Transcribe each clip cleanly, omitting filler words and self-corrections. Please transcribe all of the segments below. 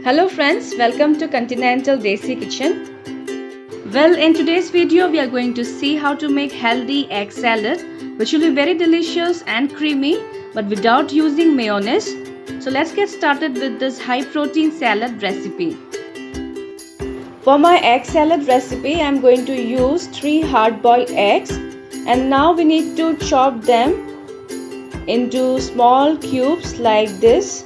Hello friends, welcome to Continental Desi Kitchen. Well, in today's video we are going to see how to make healthy egg salad, which will be very delicious and creamy but without using mayonnaise. So let's get started with this high protein salad recipe. For my egg salad recipe, I am going to use 3 hard-boiled eggs, and now we need to chop them into small cubes like this.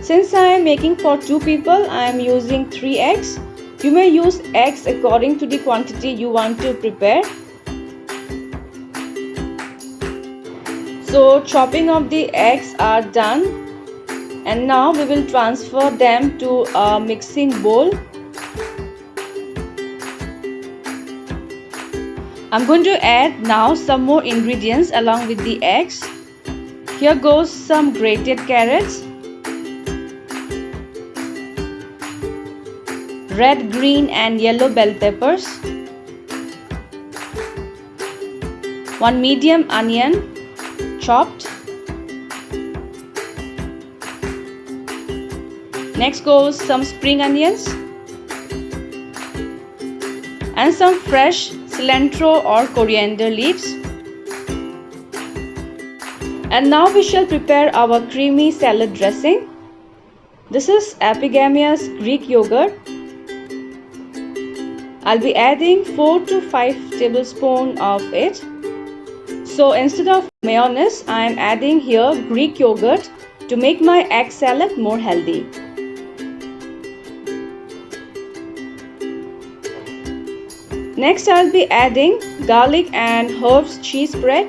Since I am making for 2 people, I am using 3 eggs. You may use eggs according to the quantity you want to prepare. So chopping of the eggs are done, and now we will transfer them to a mixing bowl. I'm going to add now some more ingredients along with the eggs. Here goes some grated carrots, red, green and yellow bell peppers, 1 medium onion chopped. Next goes some spring onions and some fresh cilantro or coriander leaves. And now we shall prepare our creamy salad dressing. This is Epigamia's Greek yogurt. I'll be adding 4 to 5 tablespoons of it. So instead of mayonnaise, I am adding here Greek yogurt to make my egg salad more healthy. Next, I'll be adding garlic and herbs cheese spread,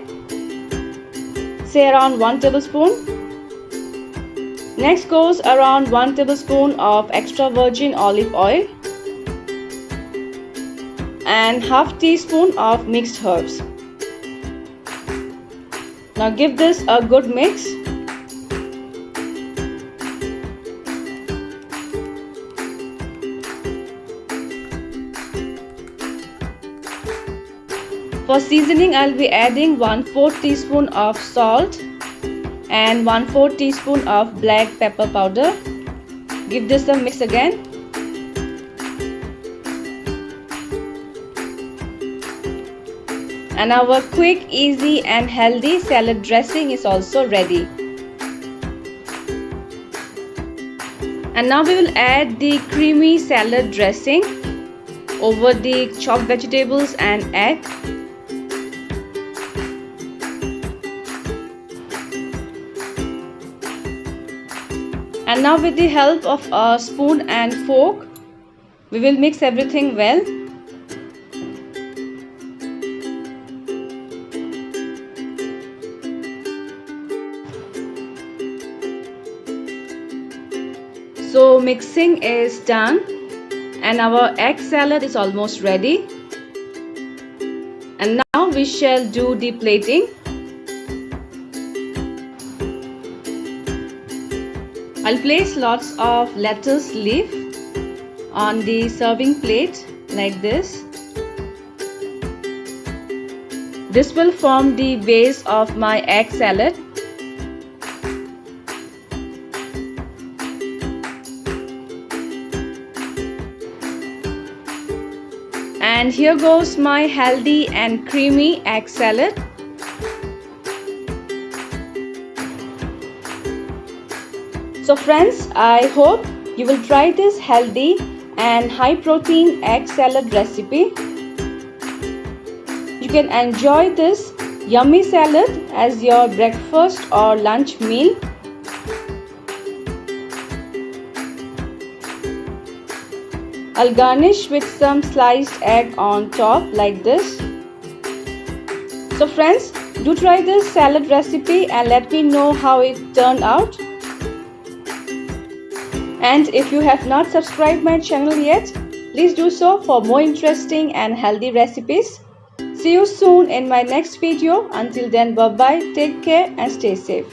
say around 1 tablespoon. Next goes around 1 tablespoon of extra virgin olive oil and half teaspoon of mixed herbs. Now give this a good mix. For seasoning, I'll be adding 1/4 teaspoon of salt and 1/4 teaspoon of black pepper powder. Give this a mix again. And our quick, easy and healthy salad dressing is also ready. And now we will add the creamy salad dressing over the chopped vegetables and egg. And now with the help of a spoon and fork, we will mix everything well. So mixing is done and our egg salad is almost ready. And now we shall do the plating. I'll place lots of lettuce leaf on the serving plate like this. This will form the base of my egg salad. And here goes my healthy and creamy egg salad. So friends, I hope you will try this healthy and high protein egg salad recipe. You can enjoy this yummy salad as your breakfast or lunch meal. I'll garnish with some sliced egg on top like this. So friends, do try this salad recipe and let me know how it turned out. And if you have not subscribed my channel yet, please do so for more interesting and healthy recipes. See you soon in my next video. Until then, bye bye, take care and stay safe.